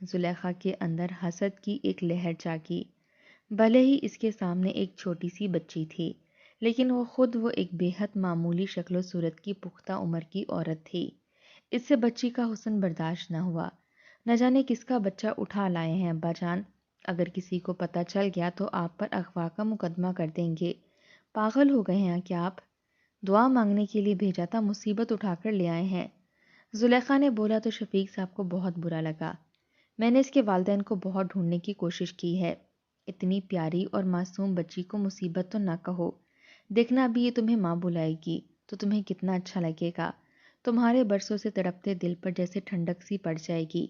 زلیخا کے اندر حسد کی ایک لہر جاگی۔ بھلے ہی اس کے سامنے ایک چھوٹی سی بچی تھی، لیکن وہ ایک بے حد معمولی شکل و صورت کی پختہ عمر کی عورت تھی۔ اس سے بچی کا حسن برداشت نہ ہوا۔ نہ جانے کس کا بچہ اٹھا لائے ہیں ابا جان، اگر کسی کو پتہ چل گیا تو آپ پر اغوا کا مقدمہ کر دیں گے۔ پاگل ہو گئے ہیں کیا آپ؟ دعا مانگنے کے لیے بھیجا تھا، مصیبت اٹھا کر لے آئے ہیں۔ زلیخا نے بولا تو شفیق صاحب کو بہت برا لگا۔ میں نے اس کے والدین کو بہت ڈھونڈنے کی کوشش کی ہے، اتنی پیاری اور معصوم بچی کو مصیبت تو نہ کہو۔ دیکھنا ابھی یہ تمہیں ماں بلائے گی تو تمہیں کتنا اچھا لگے گا، تمہارے برسوں سے تڑپتے دل پر جیسے ٹھنڈک سی پڑ جائے گی۔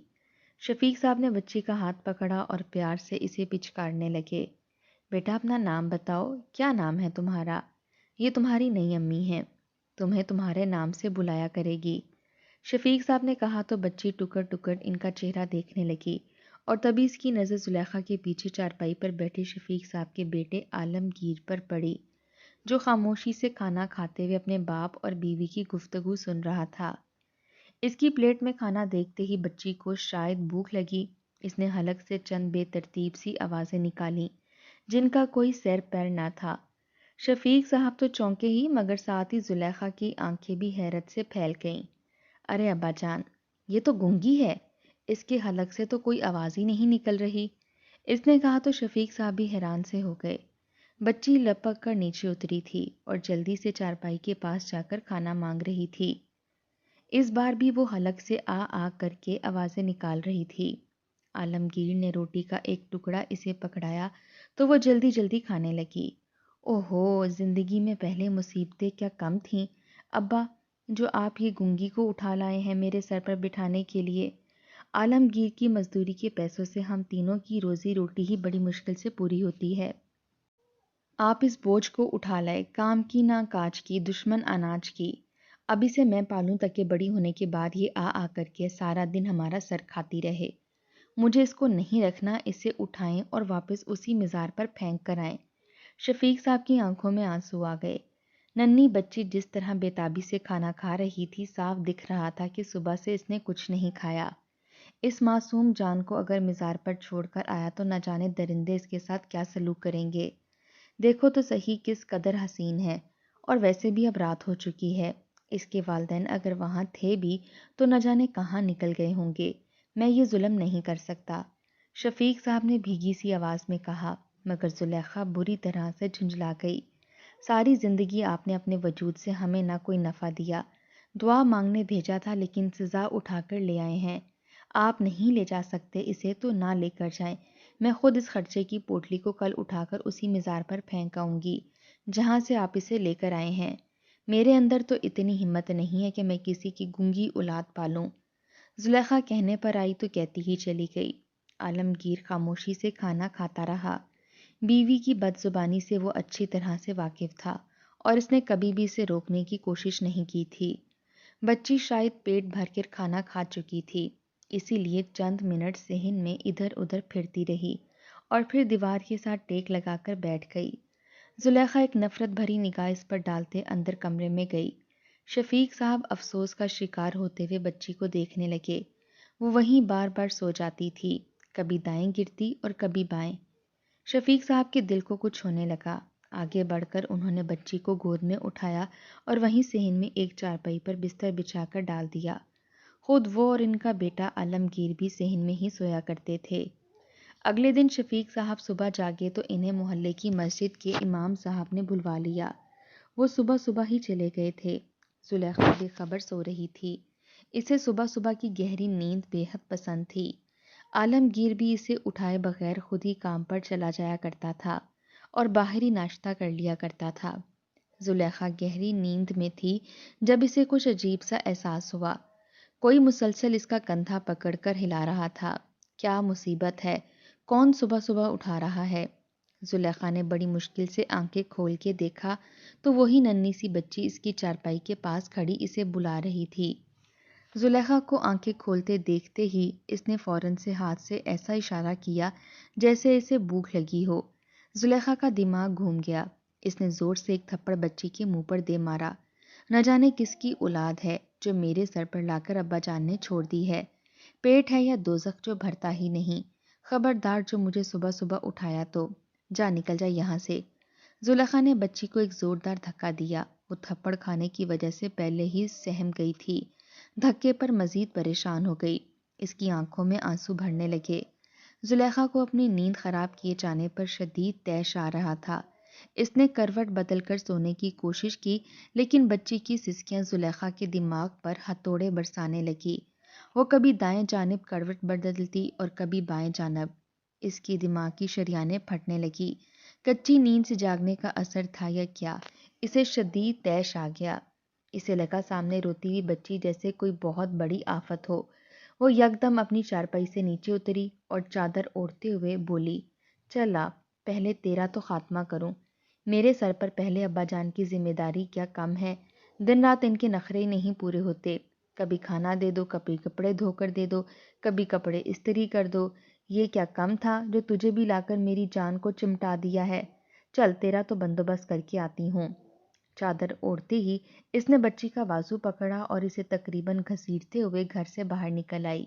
شفیق صاحب نے بچی کا ہاتھ پکڑا اور پیار سے اسے پچکارنے لگے۔ بیٹا اپنا نام بتاؤ، کیا نام ہے تمہارا؟ یہ تمہاری نئی امی ہیں، تمہیں تمہارے نام سے بلایا کرے گی۔ شفیق صاحب نے کہا تو بچی ٹکڑ ٹکڑ ان کا چہرہ دیکھنے لگی، اور تبھی اس کی نظر زلیخا کے پیچھے چارپائی پر بیٹھے شفیق صاحب کے بیٹے عالمگیر پر پڑی، جو خاموشی سے کھانا کھاتے ہوئے اپنے باپ اور بیوی کی گفتگو سن رہا تھا۔ اس کی پلیٹ میں کھانا دیکھتے ہی بچی کو شاید بھوک لگی۔ اس نے حلق سے چند بے ترتیب سی آوازیں نکالیں جن کا کوئی سیر پیر نہ تھا۔ شفیق صاحب تو چونکے ہی، مگر ساتھ ہی زلیخا کی آنکھیں بھی حیرت سے پھیل گئیں۔ ارے ابا جان، یہ تو گونگی ہے، اس کے حلق سے تو کوئی آواز ہی نہیں نکل رہی، اس نے کہا تو شفیق صاحب بھی حیران سے ہو گئے۔ بچی لپک کر نیچے اتری تھی اور جلدی سے چارپائی کے پاس جا کر کھانا مانگ رہی تھی۔ اس بار بھی وہ حلق سے آ کر کے آوازیں نکال رہی تھی۔ عالمگیر نے روٹی کا ایک ٹکڑا اسے پکڑایا تو وہ جلدی جلدی کھانے لگی۔ اوہو، زندگی میں پہلے مصیبتیں کیا کم تھیں ابا، جو آپ یہ گونگی کو اٹھا لائے ہیں میرے سر پر بٹھانے کے لیے۔ عالمگیر کی مزدوری کے پیسوں سے ہم تینوں کی روزی روٹی ہی بڑی مشکل سے پوری ہوتی ہے۔ آپ اس بوجھ کو اٹھا لائے، کام کی نہ کاج کی، دشمن اناج کی۔ اب اسے میں پالوں تک کہ بڑی ہونے کے بعد یہ آ کر کے سارا دن ہمارا سر کھاتی رہے۔ مجھے اس کو نہیں رکھنا، اسے اٹھائیں اور واپس اسی مزار پر پھینک کر آئیں۔ شفیق صاحب کی آنکھوں میں آنسو آ گئے۔ ننھی بچی جس طرح بےتابی سے کھانا کھا رہی تھی، صاف دکھ رہا تھا کہ صبح سے اس نے کچھ نہیں کھایا۔ اس معصوم جان کو اگر مزار پر چھوڑ کر آیا تو نہ جانے درندے اس کے ساتھ کیا سلوک کریں گے۔ دیکھو تو صحیح کس قدر حسین ہے، اور ویسے بھی اب رات ہو چکی ہے۔ اس کے والدین اگر وہاں تھے بھی تو نہ جانے کہاں نکل گئے ہوں گے۔ میں یہ ظلم نہیں کر سکتا، شفیق صاحب نے بھیگی سی آواز میں کہا، مگر زلیخا بری طرح سے جھنجھلا گئی۔ ساری زندگی آپ نے اپنے وجود سے ہمیں نہ کوئی نفع دیا، دعا مانگنے بھیجا تھا لیکن سزا اٹھا کر لے آئے ہیں۔ آپ نہیں لے جا سکتے اسے تو نہ لے کر جائیں، میں خود اس خرچے کی پوٹلی کو کل اٹھا کر اسی مزار پر پھینک آؤں گی جہاں سے آپ اسے لے کر آئے ہیں۔ میرے اندر تو اتنی ہمت نہیں ہے کہ میں کسی کی گونگی اولاد پالوں۔ زلیخا کہنے پر آئی تو کہتی ہی چلی گئی۔ عالمگیر خاموشی سے کھانا کھاتا رہا۔ بیوی کی بد زبانی سے وہ اچھی طرح سے واقف تھا اور اس نے کبھی بھی اسے روکنے کی کوشش نہیں کی تھی۔ بچی شاید پیٹ بھر کر کھانا کھا چکی تھی، اسی لیے چند منٹ صحن میں ادھر ادھر پھرتی رہی اور پھر دیوار کے ساتھ ٹیک لگا کر بیٹھ گئی۔ زلیخا ایک نفرت بھری نگاہ اس پر ڈالتے اندر کمرے میں گئی۔ شفیق صاحب افسوس کا شکار ہوتے ہوئے بچی کو دیکھنے لگے۔ وہ وہیں بار بار سو جاتی تھی، کبھی دائیں گرتی اور کبھی بائیں۔ شفیق صاحب کے دل کو کچھ ہونے لگا۔ آگے بڑھ کر انہوں نے بچی کو گود میں اٹھایا اور وہیں صحن میں ایک چارپائی پر بستر بچھا کر ڈال دیا۔ خود وہ اور ان کا بیٹا عالمگیر بھی صحن میں ہی سویا کرتے تھے۔ اگلے دن شفیق صاحب صبح جاگے تو انہیں محلے کی مسجد کے امام صاحب نے بلوا لیا۔ وہ صبح صبح ہی چلے گئے تھے۔ زلیخا بے خبر سو رہی تھی، اسے صبح صبح کی گہری نیند بے حد پسند تھی۔ عالمگیر بھی اسے اٹھائے بغیر خود ہی کام پر چلا جایا کرتا تھا اور باہر ہی ناشتہ کر لیا کرتا تھا۔ زلیخا گہری نیند میں تھی جب اسے کچھ عجیب سا احساس ہوا۔ کوئی مسلسل اس کا کندھا پکڑ کر ہلا رہا تھا۔ کیا مصیبت ہے، کون صبح صبح اٹھا رہا ہے؟ زلیخا نے بڑی مشکل سے آنکھیں کھول کے دیکھا تو وہی ننھی سی بچی اس کی چارپائی کے پاس کھڑی اسے بلا رہی تھی۔ زلیخا کو آنکھیں کھولتے دیکھتے ہی اس نے فوراً سے ہاتھ سے ایسا اشارہ کیا جیسے اسے بھوک لگی ہو۔ زلیخا کا دماغ گھوم گیا۔ اس نے زور سے ایک تھپڑ بچی کے منہ پر دے مارا۔ نہ جانے کس کی اولاد ہے جو میرے سر پر لا کر ابا جان نے چھوڑ دی ہے۔ پیٹ ہے یا دوزخ جو بھرتا ہی نہیں، خبردار جو مجھے صبح صبح اٹھایا تو جا نکل جا یہاں سے۔ زلیخا نے بچی کو ایک زوردار دھکا دیا۔ وہ تھپڑ کھانے کی وجہ سے پہلے ہی سہم گئی تھی، دھکے پر مزید پریشان ہو گئی۔ اس کی آنکھوں میں آنسو بھرنے لگے۔ زلیخا کو اپنی نیند خراب کیے جانے پر شدید طیش آ رہا تھا۔ اس نے کروٹ بدل کر سونے کی کوشش کی، لیکن بچی کی سسکیاں زلیخا کے دماغ پر ہتھوڑے برسانے لگی۔ وہ کبھی دائیں جانب کروٹ بدلتی اور کبھی بائیں جانب۔ اس کی دماغ کی شریانیں پھٹنے لگی۔ کچی نیند سے جاگنے کا اثر تھا یا کیا، اسے شدید طیش آ گیا۔ اسے لگا سامنے روتی ہوئی بچی جیسے کوئی بہت بڑی آفت ہو۔ وہ یکدم اپنی چارپائی سے نیچے اتری اور چادر اوڑھتے ہوئے بولی، چل آ، پہلے تیرا تو خاتمہ کروں۔ میرے سر پر پہلے ابا جان کی ذمہ داری کیا کم ہے؟ دن رات ان کے نخرے ہی نہیں پورے ہوتے۔ کبھی کھانا دے دو، کبھی کپڑے دھو کر دے دو، کبھی کپڑے استری کر دو۔ یہ کیا کم تھا جو تجھے بھی لا کر میری جان کو چمٹا دیا ہے؟ چل تیرا تو بندوبست کر کے آتی ہوں۔ چادر اوڑھتے ہی اس نے بچی کا بازو پکڑا اور اسے تقریباً گھسیٹتے ہوئے گھر سے باہر نکل آئی۔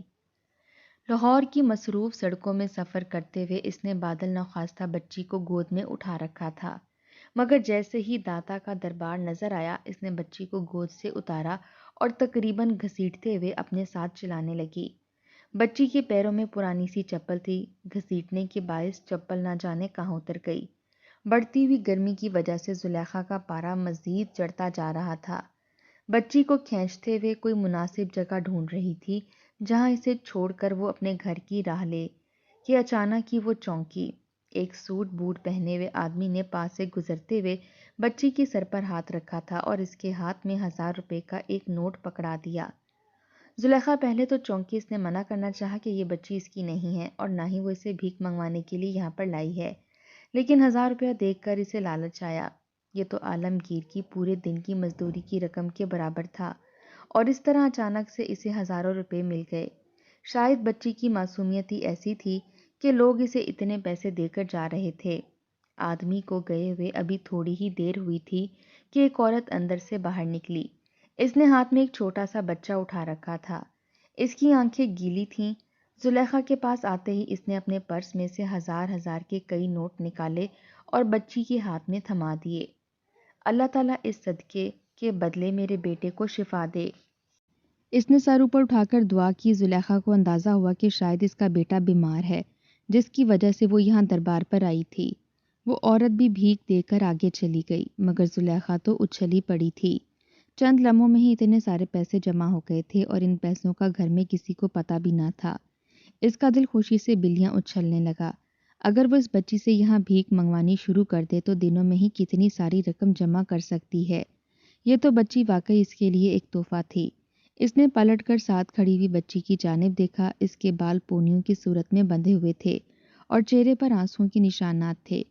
لاہور کی مصروف سڑکوں میں سفر کرتے ہوئے اس نے بادل نخواستہ بچی کو گود میں اٹھا رکھا تھا، مگر جیسے ہی داتا کا دربار نظر آیا اس نے بچی کو گود سے اتارا اور تقریباً گھسیٹتے ہوئے اپنے ساتھ چلانے لگی۔ بچی کے پیروں میں پرانی سی چپل تھی، گھسیٹنے کے باعث چپل نہ جانے کہاں اتر گئی۔ بڑھتی ہوئی گرمی کی وجہ سے زلیخا کا پارا مزید چڑھتا جا رہا تھا۔ بچی کو کھینچتے ہوئے کوئی مناسب جگہ ڈھونڈ رہی تھی جہاں اسے چھوڑ کر وہ اپنے گھر کی راہ لے کہ اچانک ہی وہ چونکی۔ ایک سوٹ بوٹ پہنے ہوئے آدمی نے پاس سے گزرتے ہوئے بچی کے سر پر ہاتھ رکھا تھا اور اس کے ہاتھ میں 1000 روپے کا ایک نوٹ پکڑا دیا۔ زلیخا پہلے تو چونکی، اس نے منع کرنا چاہا کہ یہ بچی اس کی نہیں ہے اور نہ ہی وہ اسے بھیک منگوانے کے لیے یہاں پر لائی ہے، لیکن 1000 روپیہ دیکھ کر اسے لالچ آیا۔ یہ تو عالمگیر کی پورے دن کی مزدوری کی رقم کے برابر تھا، اور اس طرح اچانک سے اسے ہزاروں روپے مل گئے۔ شاید بچی کی معصومیت ہی ایسی تھی کہ لوگ اسے اتنے پیسے دے کر جا رہے تھے۔ آدمی کو گئے ہوئے ابھی تھوڑی ہی دیر ہوئی تھی کہ ایک عورت اندر سے باہر نکلی۔ اس نے ہاتھ میں ایک چھوٹا سا بچہ اٹھا رکھا تھا۔ اس کی آنکھیں گیلی تھیں۔ زلیخا کے پاس آتے ہی اس نے اپنے پرس میں سے 1000 کے کئی نوٹ نکالے اور بچی کے ہاتھ میں تھما دیے۔ اللہ تعالیٰ اس صدقے کے بدلے میرے بیٹے کو شفا دے۔ اس نے سر اوپر اٹھا کر دعا کی۔ زلیخا کو اندازہ ہوا کہ شاید اس کا بیٹا بیمار ہے، جس کی وجہ سے وہ یہاں دربار پر آئی تھی۔ وہ عورت بھی بھیک دے کر آگے چلی گئی، مگر زلیخا تو اچھلی پڑی تھی۔ چند لمحوں میں ہی اتنے سارے پیسے جمع ہو گئے تھے اور ان پیسوں کا گھر میں کسی کو پتہ بھی نہ تھا۔ اس کا دل خوشی سے بلیاں اچھلنے لگا۔ اگر وہ اس بچی سے یہاں بھیک منگوانی شروع کر دے تو دنوں میں ہی کتنی ساری رقم جمع کر سکتی ہے۔ یہ تو بچی واقعی اس کے لیے ایک تحفہ تھی۔ اس نے پلٹ کر ساتھ کھڑی ہوئی بچی کی جانب دیکھا۔ اس کے بال پونیوں کی صورت میں بندھے ہوئے تھے اور چہرے پر آنسوؤں کے نشانات تھے۔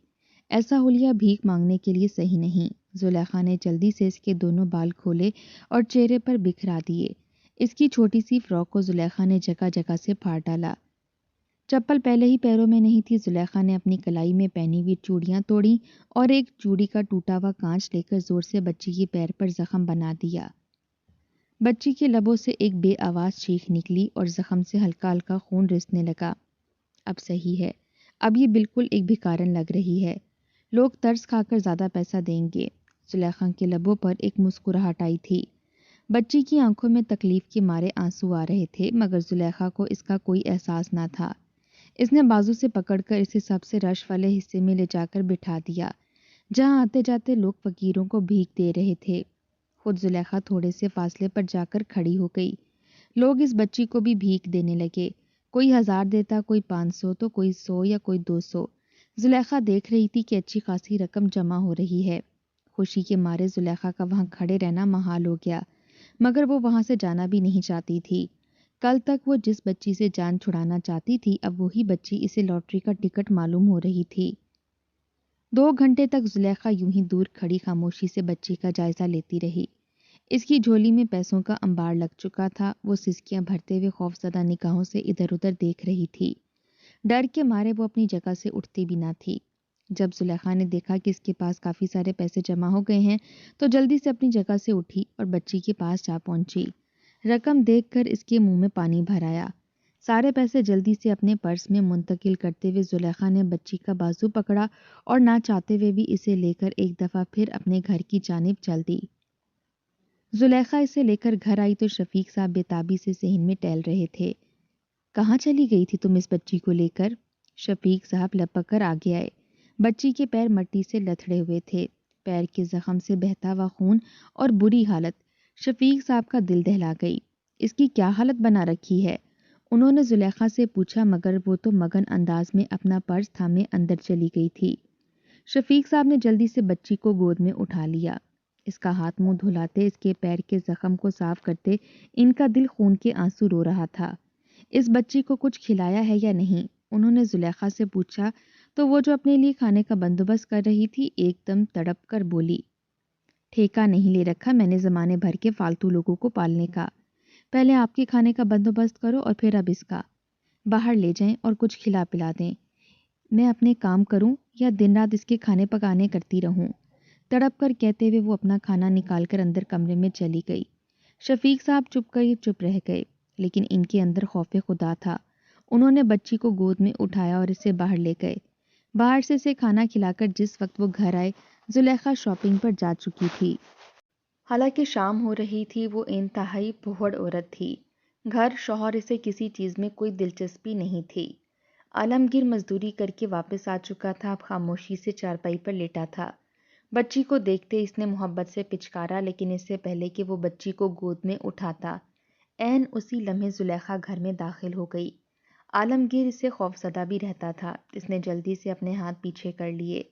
ایسا حلیہ بھیک مانگنے کے لیے صحیح نہیں۔ زلیخا نے جلدی سے اس کے دونوں بال کھولے اور چہرے پر بکھرا دیے۔ اس کی چھوٹی سی فراک کو زلیخا نے جگہ جگہ سے پھاڑ ڈالا۔ چپل پہلے ہی پیروں میں نہیں تھی۔ زلیخا نے اپنی کلائی میں پہنی ہوئی چوڑیاں توڑی اور ایک چوڑی کا ٹوٹا ہوا کانچ لے کر زور سے بچی کے پیر پر زخم بنا دیا۔ بچی کے لبوں سے ایک بے آواز چیخ نکلی اور زخم سے ہلکا ہلکا خون رسنے لگا۔ اب صحیح ہے، اب یہ بالکل ایک بھکارن لگ رہی ہے۔ لوگ ترس کھا کر زیادہ پیسہ دیں گے۔ زلیخا کے لبوں پر ایک مسکراہٹ آئی تھی۔ بچی کی آنکھوں میں تکلیف کے مارے آنسو آ رہے تھے، مگر زلیخا کو اس کا کوئی احساس نہ تھا۔ اس نے بازو سے پکڑ کر اسے سب سے رش والے حصے میں لے جا کر بٹھا دیا، جہاں آتے جاتے لوگ فقیروں کو بھیک دے رہے تھے۔ خود زلیخا تھوڑے سے فاصلے پر جا کر کھڑی ہو گئی۔ لوگ اس بچی کو بھی بھیک دینے لگے۔ کوئی 1000 دیتا، کوئی 500 تو کوئی 100 یا کوئی 200۔ زلیخا دیکھ رہی تھی کہ اچھی خاصی رقم جمع ہو رہی ہے۔ خوشی کے مارے زلیخا کا وہاں کھڑے رہنا محال ہو گیا، مگر وہ وہاں سے جانا بھی نہیں چاہتی تھی۔ کل تک وہ جس بچی سے جان چھڑانا چاہتی تھی، اب وہی بچی اسے لاٹری کا ٹکٹ معلوم ہو رہی تھی۔ 2 گھنٹے تک زلیخا یوں ہی دور کھڑی خاموشی سے بچی کا جائزہ لیتی رہی۔ اس کی جھولی میں پیسوں کا انبار لگ چکا تھا۔ وہ سسکیاں بھرتے ہوئے خوفزدہ نگاہوں سے ادھر ادھر دیکھ رہی تھی۔ ڈر کے مارے وہ اپنی جگہ سے اٹھتی بھی نہ تھی۔ جب زلیخا نے دیکھا کہ اس کے پاس کافی سارے پیسے جمع ہو گئے ہیں تو جلدی سے اپنی جگہ سے اٹھی اور بچی کے پاس جا پہنچی۔ رقم دیکھ کر اس کے منہ میں پانی بھر آیا۔ سارے پیسے جلدی سے اپنے پرس میں منتقل کرتے ہوئے زلیخا نے بچی کا بازو پکڑا اور نہ چاہتے ہوئے بھی اسے لے کر ایک دفعہ پھر اپنے گھر کی جانب چل دی۔ زلیخا اسے لے کر گھر آئی تو شفیق صاحب بےتابی سے صحن میں ٹہل رہے تھے۔ کہاں چلی گئی تھی تم اس بچی کو لے کر؟ شفیق صاحب لپک کر آگے آئے۔ بچی کے پیر مٹی سے لتھڑے ہوئے تھے، پیر کے زخم سے بہتا ہوا خون اور بری حالت۔ شفیق صاحب کا دل دہلا گئی۔ اس کی کیا حالت بنا رکھی ہے؟ انہوں نے زلیخا سے پوچھا، مگر وہ تو مگن انداز میں اپنا پرس تھامے اندر چلی گئی تھی۔ شفیق صاحب نے جلدی سے بچی کو گود میں اٹھا لیا۔ اس کا ہاتھ منہ دھلاتے، اس کے پیر کے زخم کو صاف کرتے ان کا دل خون کے آنسو رو رہا تھا۔ اس بچی کو کچھ کھلایا ہے یا نہیں؟ انہوں نے زلیخا سے پوچھا تو وہ جو اپنے لیے کھانے کا بندوبست کر رہی تھی ایک دم تڑپ کر بولی، ٹھیکہ نہیں لے رکھا میں نے زمانے بھر کے فالتو لوگوں کو پالنے کا۔ پہلے آپ کے کھانے کا بندوبست کرو اور پھر اب اس کا۔ باہر لے جائیں اور کچھ کھلا پلا دیں، میں اپنے کام کروں یا دن رات اس کے کھانے پکانے کرتی رہوں؟ تڑپ کر کہتے ہوئے وہ اپنا کھانا نکال کر اندر کمرے میں چلی گئی۔ شفیق صاحب چپ رہ گئے، لیکن ان کے اندر خوف خدا تھا۔ انہوں نے بچی کو گود میں اٹھایا اور اسے باہر لے گئے۔ باہر سے اسے کھانا کھلا کر جس وقت وہ گھر آئے، زلیخا شاپنگ پر جا چکی تھی۔ حالانکہ شام ہو رہی تھی، وہ انتہائی پھوڑ عورت تھی۔ گھر، شوہر، اسے کسی چیز میں کوئی دلچسپی نہیں تھی۔ عالمگیر مزدوری کر کے واپس آ چکا تھا، اب خاموشی سے چارپائی پر لیٹا تھا۔ بچی کو دیکھتے اس نے محبت سے پچکارا، لیکن اس سے پہلے کہ وہ بچی کو گود میں اٹھاتا، عین اسی لمحے زلیخا گھر میں داخل ہو گئی۔ عالمگیر اس سے خوفزدہ بھی رہتا تھا۔ اس نے جلدی سے اپنے ہاتھ پیچھے کر لیے۔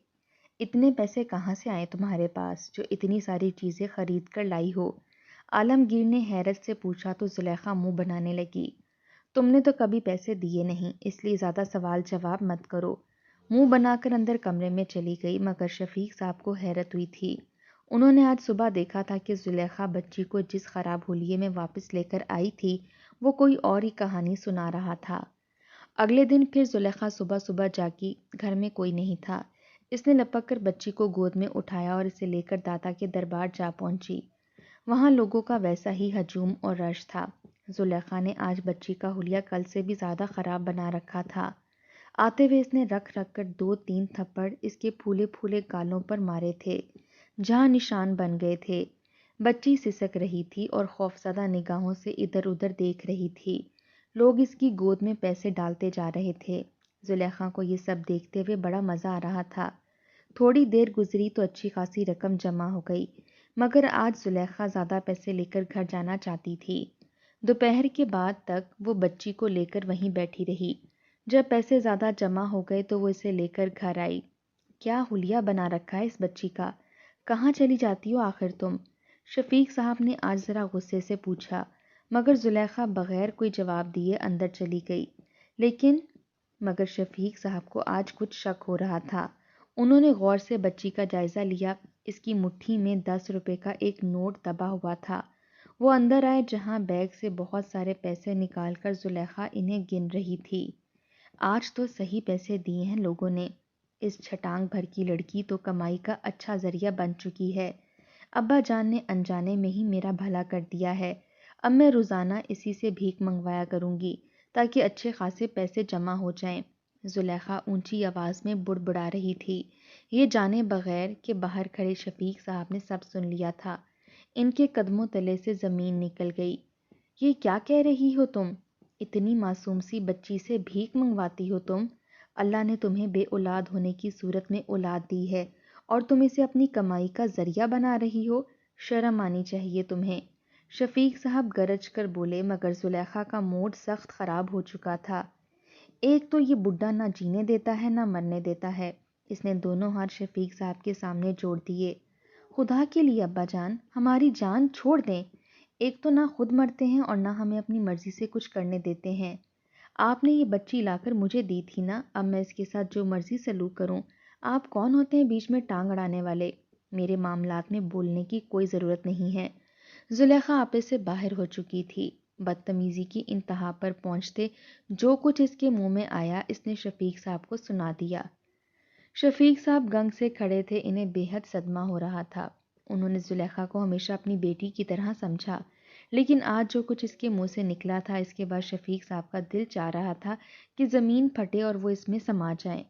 اتنے پیسے کہاں سے آئے تمہارے پاس جو اتنی ساری چیزیں خرید کر لائی ہو؟ عالمگیر نے حیرت سے پوچھا تو زلیخا منہ بنانے لگی، تم نے تو کبھی پیسے دیے نہیں، اس لیے زیادہ سوال جواب مت کرو۔ منہ بنا کر اندر کمرے میں چلی گئی، مگر شفیق صاحب کو حیرت ہوئی تھی۔ انہوں نے آج صبح دیکھا تھا کہ زلیخا بچی کو جس خراب حلیے میں واپس لے کر آئی تھی وہ کوئی اور ہی کہانی سنا رہا تھا۔ اگلے دن پھر زلیخا صبح صبح جاگی، گھر میں کوئی نہیں تھا۔ اس نے لپک کر بچی کو گود میں اٹھایا اور اسے لے کر دادا کے دربار جا پہنچی۔ وہاں لوگوں کا ویسا ہی ہجوم اور رش تھا۔ زلیخا نے آج بچی کا حلیہ کل سے بھی زیادہ خراب بنا رکھا تھا۔ آتے ہوئے اس نے رکھ کر 2-3 تھپڑ اس کے پھولے پھولے گالوں پر مارے تھے، جہاں نشان بن گئے تھے۔ بچی سسک رہی تھی اور خوفزدہ نگاہوں سے ادھر ادھر دیکھ رہی تھی۔ لوگ اس کی گود میں پیسے ڈالتے جا رہے تھے۔ زلیخا کو یہ سب دیکھتے ہوئے بڑا مزہ آ رہا تھا۔ تھوڑی دیر گزری تو اچھی خاصی رقم جمع ہو گئی، مگر آج زلیخا زیادہ پیسے لے کر گھر جانا چاہتی تھی۔ دوپہر کے بعد تک وہ بچی کو لے کر وہیں بیٹھی رہی۔ جب پیسے زیادہ جمع ہو گئے تو وہ اسے لے کر گھر آئی۔ کیا حلیہ بنا رکھا ہے اس بچی کا؟ کہاں چلی جاتی ہو آخر تم؟ شفیق صاحب نے آج ذرا غصے سے پوچھا، مگر زلیخا بغیر کوئی جواب دیے اندر چلی گئی۔ مگر شفیق صاحب کو آج کچھ شک ہو رہا تھا۔ انہوں نے غور سے بچی کا جائزہ لیا۔ اس کی مٹھی میں 10 روپے کا ایک نوٹ دبا ہوا تھا۔ وہ اندر آئے جہاں بیگ سے بہت سارے پیسے نکال کر زلیخا انہیں گن رہی تھی۔ آج تو صحیح پیسے دیے ہیں لوگوں نے۔ اس چھٹانگ بھر کی لڑکی تو کمائی کا اچھا ذریعہ بن چکی ہے۔ ابا جان نے انجانے میں ہی میرا بھلا کر دیا ہے۔ اب میں روزانہ اسی سے بھیک منگوایا کروں گی تاکہ اچھے خاصے پیسے جمع ہو جائیں۔ زلیخا اونچی آواز میں بڑبڑا رہی تھی، یہ جانے بغیر کہ باہر کھڑے شفیق صاحب نے سب سن لیا تھا۔ ان کے قدموں تلے سے زمین نکل گئی۔ یہ کیا کہہ رہی ہو تم؟ اتنی معصوم سی بچی سے بھیک منگواتی ہو تم؟ اللہ نے تمہیں بے اولاد ہونے کی صورت میں اولاد دی ہے اور تم اسے اپنی کمائی کا ذریعہ بنا رہی ہو؟ شرم آنی چاہیے تمہیں۔ شفیق صاحب گرج کر بولے، مگر زلیخا کا موڈ سخت خراب ہو چکا تھا۔ ایک تو یہ بڈھا نہ جینے دیتا ہے نہ مرنے دیتا ہے۔ اس نے دونوں ہاتھ شفیق صاحب کے سامنے جوڑ دیے۔ خدا کے لیے ابا جان، ہماری جان چھوڑ دیں۔ ایک تو نہ خود مرتے ہیں اور نہ ہمیں اپنی مرضی سے کچھ کرنے دیتے ہیں۔ آپ نے یہ بچی لا کر مجھے دی تھی نا، اب میں اس کے ساتھ جو مرضی سلوک کروں۔ آپ کون ہوتے ہیں بیچ میں ٹانگ اڑانے والے؟ میرے معاملات میں بولنے کی کوئی ضرورت نہیں ہے۔ زلیخا آپے سے باہر ہو چکی تھی۔ بدتمیزی کی انتہا پر پہنچتے جو کچھ اس کے منہ میں آیا اس نے شفیق صاحب کو سنا دیا۔ شفیق صاحب گنگ سے کھڑے تھے، انہیں بے حد صدمہ ہو رہا تھا۔ انہوں نے زلیخا کو ہمیشہ اپنی بیٹی کی طرح سمجھا، لیکن آج جو کچھ اس کے منہ سے نکلا تھا، اس کے بعد شفیق صاحب کا دل چاہ رہا تھا کہ زمین پھٹے اور وہ اس میں سما جائیں۔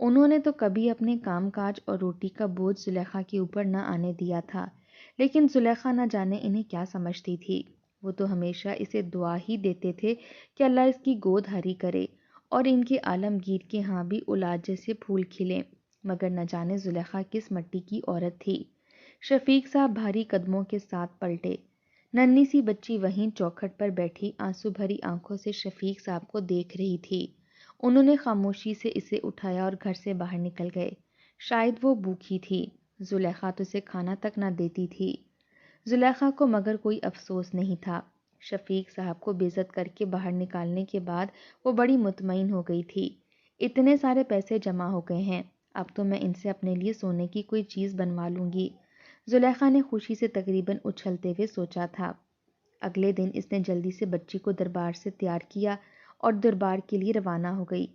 انہوں نے تو کبھی اپنے کام کاج اور روٹی کا بوجھ زلیخا کے اوپر نہ آنے دیا تھا، لیکن زلیخا نہ جانے انہیں کیا سمجھتی تھی۔ وہ تو ہمیشہ اسے دعا ہی دیتے تھے کہ اللہ اس کی گود ہری کرے اور ان کے عالمگیر کے ہاں بھی اولاد جیسے پھول کھلیں، مگر نہ جانے زلیخا کس مٹی کی عورت تھی۔ شفیق صاحب بھاری قدموں کے ساتھ پلٹے۔ ننھی سی بچی وہیں چوکھٹ پر بیٹھی آنسو بھری آنکھوں سے شفیق صاحب کو دیکھ رہی تھی۔ انہوں نے خاموشی سے اسے اٹھایا اور گھر سے باہر نکل گئے۔ شاید وہ بھوکی تھی، زلیخا تو اسے کھانا تک نہ دیتی تھی۔ زلیخا کو مگر کوئی افسوس نہیں تھا۔ شفیق صاحب کو بے عزت کر کے باہر نکالنے کے بعد وہ بڑی مطمئن ہو گئی تھی۔ اتنے سارے پیسے جمع ہو گئے ہیں، اب تو میں ان سے اپنے لیے سونے کی کوئی چیز بنوا لوں گی، زلیخا نے خوشی سے تقریباً اچھلتے ہوئے سوچا تھا۔ اگلے دن اس نے جلدی سے بچی کو دربار سے تیار کیا اور دربار کے لیے روانہ ہو گئی۔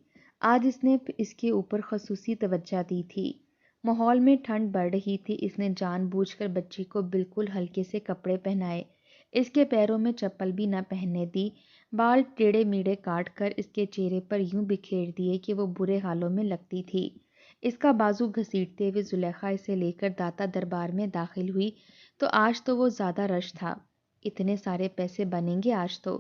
آج اس نے اس کے اوپر خصوصی توجہ دی تھی۔ ماحول میں ٹھنڈ بڑھ رہی تھی، اس نے جان بوجھ کر بچی کو بالکل ہلکے سے کپڑے پہنائے، اس کے پیروں میں چپل بھی نہ پہننے دی، بال ٹیڑے میڑے کاٹ کر اس کے چہرے پر یوں بکھیر دیے کہ وہ برے حالوں میں لگتی تھی۔ اس کا بازو گھسیٹتے ہوئے زلیخا اسے لے کر داتا دربار میں داخل ہوئی تو آج تو وہ زیادہ رش تھا۔ اتنے سارے پیسے بنیں گے آج تو،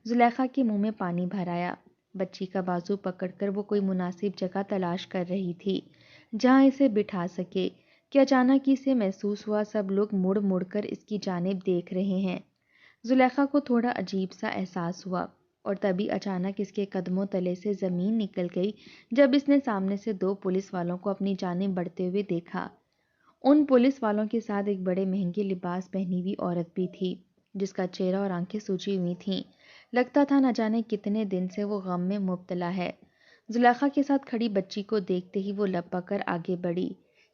زلیخا کے منہ میں پانی بھر آیا۔ بچی کا بازو پکڑ کر وہ کوئی مناسب جگہ تلاش کر رہی تھی جہاں اسے بٹھا سکے کہ اچانک اسے محسوس ہوا سب لوگ مڑ مڑ کر اس کی جانب دیکھ رہے ہیں۔ زلیخا کو تھوڑا عجیب سا احساس ہوا اور تبھی اچانک اس کے قدموں تلے سے زمین نکل گئی جب اس نے سامنے سے دو پولیس والوں کو اپنی جانب بڑھتے ہوئے دیکھا۔ ان پولیس والوں کے ساتھ ایک بڑے مہنگے لباس پہنی ہوئی عورت بھی تھی جس کا چہرہ اور آنکھیں سوجی ہوئی تھیں، لگتا تھا نہ جانے کتنے دن سے وہ غم میں مبتلا ہے۔ زلیخا کے ساتھ کھڑی بچی کو دیکھتے ہی وہ لپک کر آگے بڑھی۔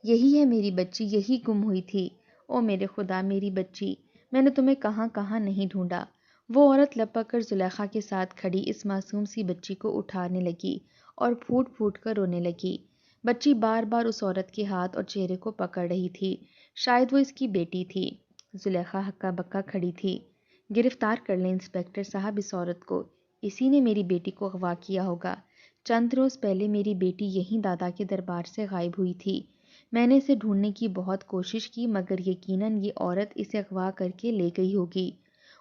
یہی ہے میری بچی، یہی گم ہوئی تھی، او میرے خدا میری بچی، میں نے تمہیں کہاں کہاں نہیں ڈھونڈا۔ وہ عورت لپک کر زلیخا کے ساتھ کھڑی اس معصوم سی بچی کو اٹھانے لگی اور پھوٹ پھوٹ کر رونے لگی۔ بچی بار بار اس عورت کے ہاتھ اور چہرے کو پکڑ رہی تھی، شاید وہ اس کی بیٹی تھی۔ زلیخا ہکا بکا کھڑی تھی۔ گرفتار کر لیں انسپکٹر صاحب اس عورت کو، اسی نے میری بیٹی کو اغوا کیا ہوگا۔ چند روز پہلے میری بیٹی یہیں دادا کے دربار سے غائب ہوئی تھی، میں نے اسے ڈھونڈنے کی بہت کوشش کی مگر یقیناً یہ عورت اسے اغوا کر کے لے گئی ہوگی،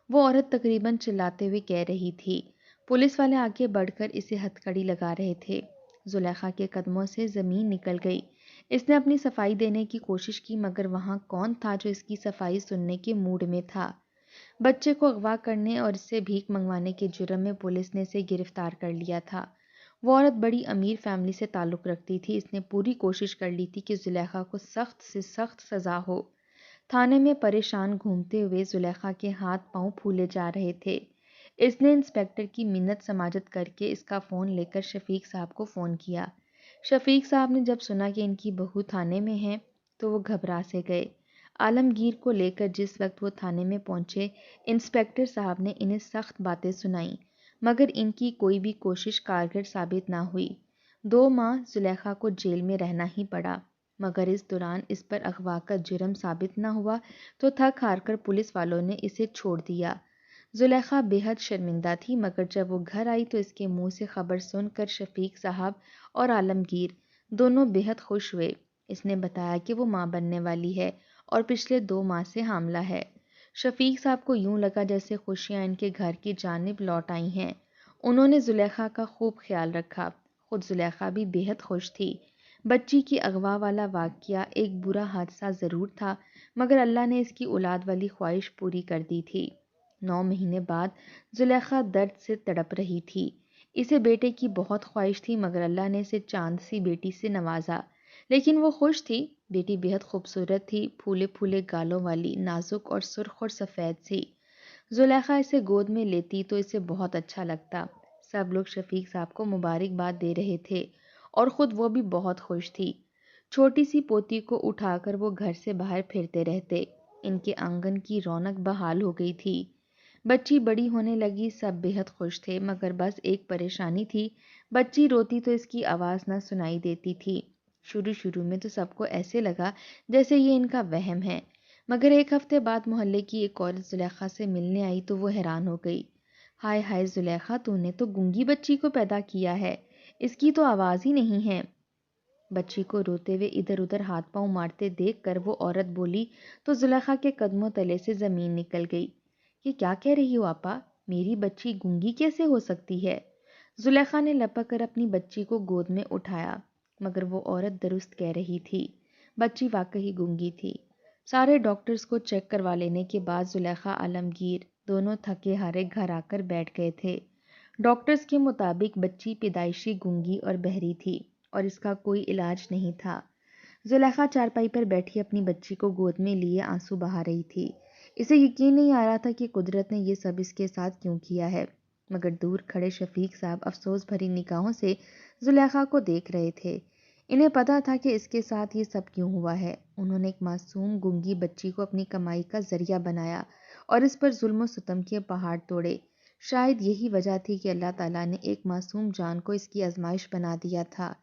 وہ عورت تقریباً چلاتے ہوئے کہہ رہی تھی۔ پولیس والے آگے بڑھ کر اسے ہتھکڑی لگا رہے تھے۔ زلیخا کے قدموں سے زمین نکل گئی۔ اس نے اپنی صفائی دینے کی کوشش کی مگر وہاں کون تھا جو اس کی صفائی سننے کے موڈ میں تھا۔ بچے کو اغوا کرنے اور اس سے بھیک منگوانے کے جرم میں پولیس نے اسے گرفتار کر لیا تھا۔ وہ عورت بڑی امیر فیملی سے تعلق رکھتی تھی، اس نے پوری کوشش کر لی تھی کہ زلیخا کو سخت سے سخت سزا ہو۔ تھانے میں پریشان گھومتے ہوئے زلیخا کے ہاتھ پاؤں پھولے جا رہے تھے۔ اس نے انسپکٹر کی منت سماجت کر کے اس کا فون لے کر شفیق صاحب کو فون کیا۔ شفیق صاحب نے جب سنا کہ ان کی بہو تھانے میں ہے تو وہ گھبرا سے گئے۔ عالمگیر کو لے کر جس وقت وہ تھانے میں پہنچے، انسپکٹر صاحب نے انہیں سخت باتیں سنائیں مگر ان کی کوئی بھی کوشش کارگر ثابت نہ ہوئی۔ 2 ماہ زلیخا کو جیل میں رہنا ہی پڑا مگر اس دوران اس پر اغوا کا جرم ثابت نہ ہوا تو تھک ہار کر پولیس والوں نے اسے چھوڑ دیا۔ زلیخا بے حد شرمندہ تھی مگر جب وہ گھر آئی تو اس کے منہ سے خبر سن کر شفیق صاحب اور عالمگیر دونوں بے حد خوش ہوئے۔ اس نے بتایا کہ وہ ماں بننے والی ہے اور پچھلے 2 ماہ سے حاملہ ہے۔ شفیق صاحب کو یوں لگا جیسے خوشیاں ان کے گھر کی جانب لوٹ آئی ہیں۔ انہوں نے زلیخا کا خوب خیال رکھا، خود زلیخا بھی بے حد خوش تھی۔ بچی کی اغوا والا واقعہ ایک برا حادثہ ضرور تھا مگر اللہ نے اس کی اولاد والی خواہش پوری کر دی تھی۔ 9 مہینے بعد زلیخا درد سے تڑپ رہی تھی۔ اسے بیٹے کی بہت خواہش تھی مگر اللہ نے اسے چاند سی بیٹی سے نوازا، لیکن وہ خوش تھی۔ بیٹی بے حد خوبصورت تھی، پھولے پھولے گالوں والی، نازک اور سرخ اور سفید سی۔ زلیخا اسے گود میں لیتی تو اسے بہت اچھا لگتا۔ سب لوگ شفیق صاحب کو مبارکباد دے رہے تھے اور خود وہ بھی بہت خوش تھی۔ چھوٹی سی پوتی کو اٹھا کر وہ گھر سے باہر پھرتے رہتے، ان کے آنگن کی رونق بحال ہو گئی تھی۔ بچی بڑی ہونے لگی، سب بے حد خوش تھے مگر بس ایک پریشانی تھی، بچی روتی تو اس کی آواز نہ سنائی دیتی تھی۔ شروع میں تو سب کو ایسے لگا جیسے یہ ان کا وہم ہے مگر ایک ہفتے بعد محلے کی ایک عورت زلیخا سے ملنے آئی تو وہ حیران ہو گئی۔ ہائے ہائے زلیخا، تو نے تو گونگی بچی کو پیدا کیا ہے، اس کی تو آواز ہی نہیں ہے۔ بچی کو روتے ہوئے ادھر ادھر ہاتھ پاؤں مارتے دیکھ کر وہ عورت بولی تو زلیخا کے قدموں تلے سے زمین نکل گئی۔ یہ کیا کہہ رہی ہو آپا؟ میری بچی گونگی کیسے ہو سکتی ہے؟ زلیخا نے لپک کر اپنی بچی کو گود میں اٹھایا، مگر وہ عورت درست کہہ رہی تھی، بچی واقعی گونگی تھی۔ سارے ڈاکٹرز کو چیک کروا لینے کے بعد زلیخا عالمگیر دونوں تھکے ہارے گھر آ کر بیٹھ گئے تھے۔ ڈاکٹرز کے مطابق بچی پیدائشی گونگی اور بہری تھی اور اس کا کوئی علاج نہیں تھا۔ زلیخا چارپائی پر بیٹھی اپنی بچی کو گود میں لیے آنسو بہا رہی تھی۔ اسے یقین نہیں آ رہا تھا کہ قدرت نے یہ سب اس کے ساتھ کیوں کیا ہے، مگر دور کھڑے شفیق صاحب افسوس بھری نگاہوں سے زلیخا کو دیکھ رہے تھے۔ انہیں پتا تھا کہ اس کے ساتھ یہ سب کیوں ہوا ہے۔ انہوں نے ایک معصوم گونگی بچی کو اپنی کمائی کا ذریعہ بنایا اور اس پر ظلم و ستم کے پہاڑ توڑے۔ شاید یہی وجہ تھی کہ اللہ تعالیٰ نے ایک معصوم جان کو اس کی آزمائش بنا دیا تھا۔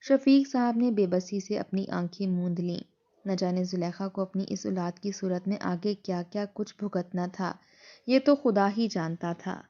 شفیق صاحب نے بے بسی سے اپنی آنکھیں موند لیں۔ نہ جانے زلیخا کو اپنی اس اولاد کی صورت میں آگے کیا کیا کچھ بھگتنا تھا، یہ تو خدا ہی جانتا تھا۔